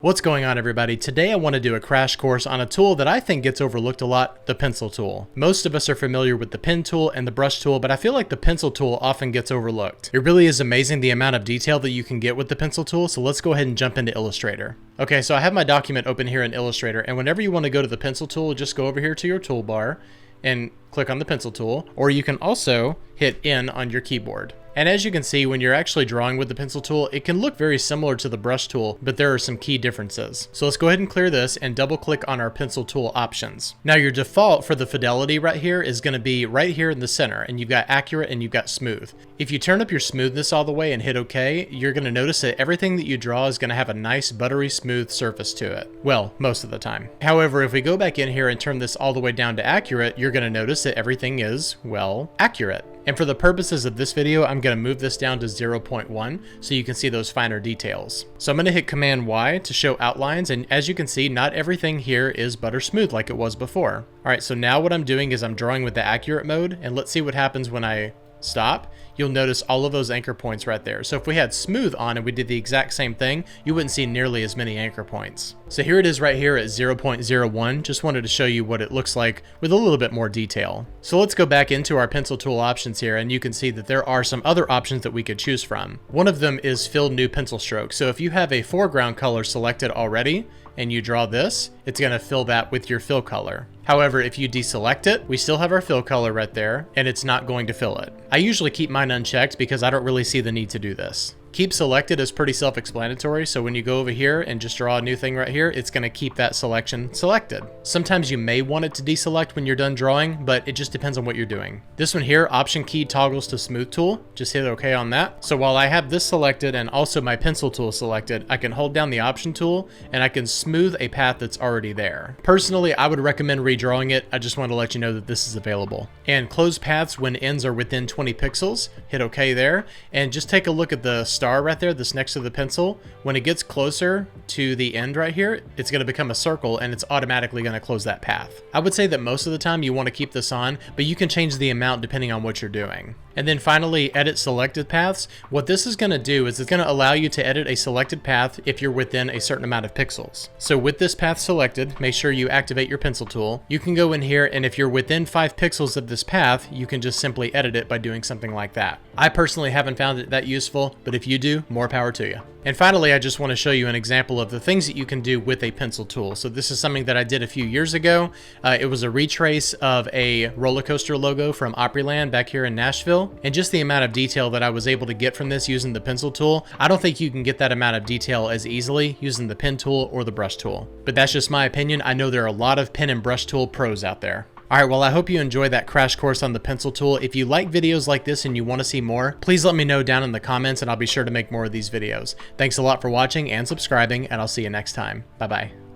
What's going on, everybody? Today I want to do a crash course on a tool that I think gets overlooked a lot, the pencil tool. Most of us are familiar with the pen tool and the brush tool, but I feel like the pencil tool often gets overlooked. It really is amazing the amount of detail that you can get with the pencil tool, so let's go ahead and jump into Illustrator. Okay, so I have my document open here in Illustrator, and whenever you want to go to the pencil tool, just go over here to your toolbar and click on the pencil tool, or you can also hit N on your keyboard. And as you can see, when you're actually drawing with the pencil tool, it can look very similar to the brush tool, but there are some key differences. So let's go ahead and clear this and double click on our pencil tool options. Now your default for the fidelity right here is going to be right here in the center, and you've got accurate and you've got smooth. If you turn up your smoothness all the way and hit OK, you're going to notice that everything that you draw is going to have a nice buttery smooth surface to it. Well, most of the time. However, if we go back in here and turn this all the way down to accurate, you're going to notice that everything is, well, accurate. And for the purposes of this video, I'm going to move this down to 0.1 so you can see those finer details. So I'm going to hit Command Y to show outlines, and as you can see, not everything here is butter smooth like it was before. Alright, so now what I'm doing is I'm drawing with the accurate mode, and let's see what happens when I stop. You'll notice all of those anchor points right there. So if we had smooth on and we did the exact same thing, you wouldn't see nearly as many anchor points. So here it is right here at 0.01. Just wanted to show you what it looks like with a little bit more detail. So let's go back into our pencil tool options here, and you can see that there are some other options that we could choose from. One of them is fill new pencil stroke. So if you have a foreground color selected already and you draw this, it's going to fill that with your fill color. However, if you deselect it, we still have our fill color right there, and it's not going to fill it. I usually keep mine unchecked because I don't really see the need to do this. Keep selected is pretty self-explanatory, so when you go over here and just draw a new thing right here, it's going to keep that selection selected. Sometimes you may want it to deselect when you're done drawing, but it just depends on what you're doing. This one here, Option key toggles to Smooth tool. Just hit OK on that. So while I have this selected and also my pencil tool selected, I can hold down the Option tool and I can smooth a path that's already there. Personally, I would recommend redrawing it. I just want to let you know that this is available. And close paths when ends are within 20 pixels. Hit OK there, and just take a look at the star right there that's next to the pencil. When it gets closer to the end right here, it's going to become a circle and it's automatically going to close that path. I would say that most of the time you want to keep this on, but you can change the amount depending on what you're doing. And then finally, edit selected paths. What this is going to do is it's going to allow you to edit a selected path if you're within a certain amount of pixels. So with this path selected, make sure you activate your pencil tool. You can go in here, and if you're within 5 pixels of this path, you can just simply edit it by doing something like that. I personally haven't found it that useful, but if you do, more power to you. And finally, I just want to show you an example of the things that you can do with a pencil tool. So this is something that I did a few years ago. It was a retrace of a roller coaster logo from Opryland back here in Nashville. And just the amount of detail that I was able to get from this using the pencil tool, I don't think you can get that amount of detail as easily using the pen tool or the brush tool. But that's just my opinion. I know there are a lot of pen and brush tool pros out there. Alright, well, I hope you enjoyed that crash course on the pencil tool. If you like videos like this and you want to see more, please let me know down in the comments and I'll be sure to make more of these videos. Thanks a lot for watching and subscribing, and I'll see you next time. Bye-bye.